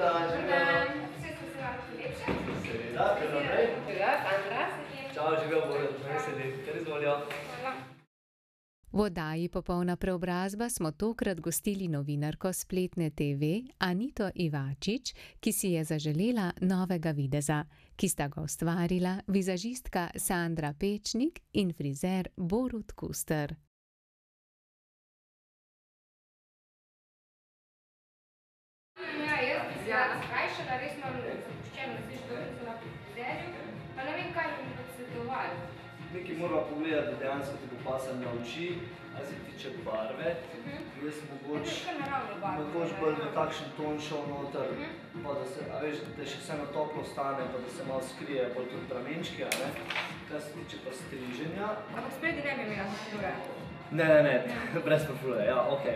dan, živjo. Vse ste se malo lepše? Seveda, kar naprej. Ja, Sandra. Čau, živjo, Boris, veseli, kar izvolijo. Hvala. V oddaji Popolna preobrazba smo tokrat gostili novinarko spletne TV Anito Ivačič, ki si je zaželela novega videza, ki sta ga ustvarila vizažistka Sandra Pečnik in frizer Borut Kuster. Ja, jaz bi se skrajšala, res imam zapuščeno zviškovnico na frizerju, pa ne vem, kaj bi odsvetovali. Nekaj morava pogledati, da dejansko ti bo pasal na oči, a se tiče barve. Jaz mogoče bolj v takšen ton šel noter, pa da se, a veš, da še vseeno toplo stane, pa da se malo skrije bolj tudi pramenčki, a ne. Kaj se tiče pa striženja. Ampak spredi ne bi imela frufure. Ne, brez frufure, ja, okej.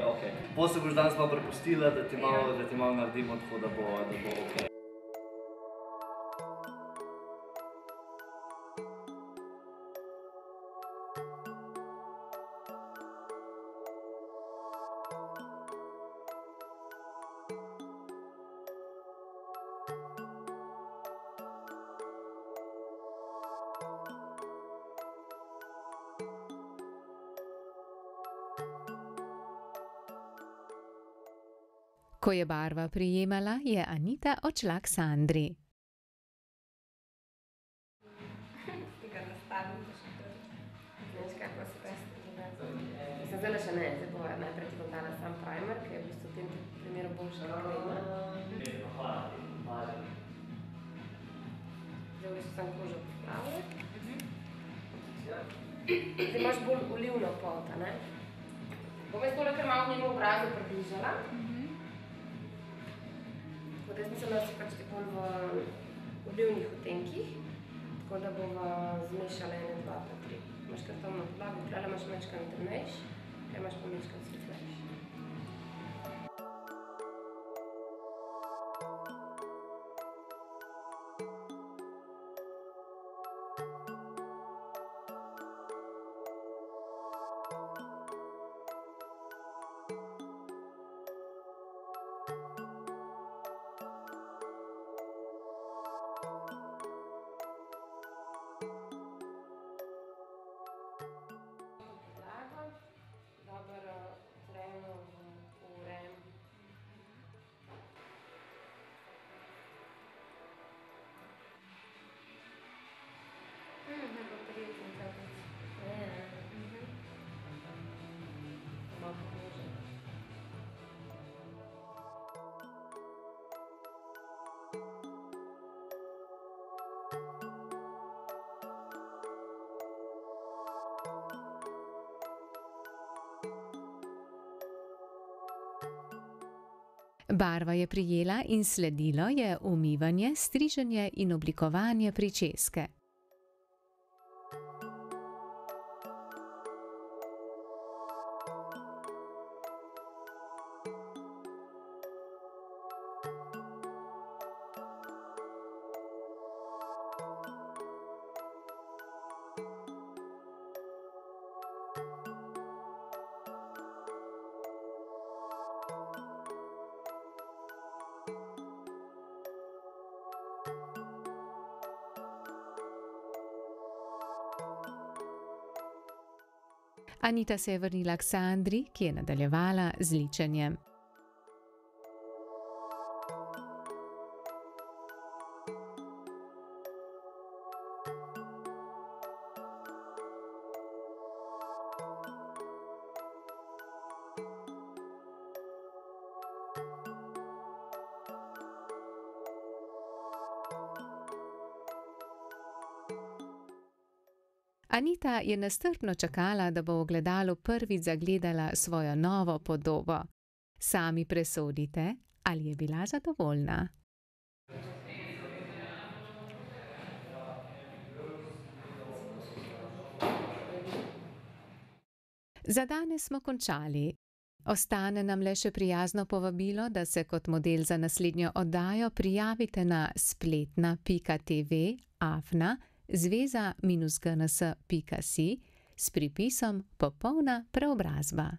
Pol se boš danes malo prepustila, da ti malo naredimo tako, da bo okej. Ko je barva prijemala, je Anita odšla k Sandri. Tega nastavim, da še to. Veš, kako se pesti gledati. Mislim, zdaj še ne, zdaj bo najprej ti bom dala sam primer, ki je v bistvu v tem primeru boljša krema. Hvala. Zdaj v bistvu sam kožo popravila. Zdaj imaš bolj olivno polt, a ne? Bom jaz tole kar malo v njemu obrazu približala. Tako da jaz mislim, da si pač te bolj v olivnih odtenkih, tako da bova zmešala 1, 2, pa 3. Imaš kar temno podlago, tukaj imaš mečkan temnejš, tukaj imaš pa mečkan svetlejš. Dobro tremo v urem. Neko prijetno kapic. Malo pomože. Barva je prijela in sledilo je umivanje, striženje in oblikovanje pričeske. Anita se je vrnila k Sandri, ki je nadaljevala z ličenjem. Anita je nestrpno čakala, da bo v ogledalu prvič zagledala svojo novo podobo. Sami presodite, ali je bila zadovoljna. Za danes smo končali. Ostane nam le še prijazno povabilo, da se kot model za naslednjo oddajo prijavite na spletna.tv@zveza-gns.si s pripisom Popolna preobrazba.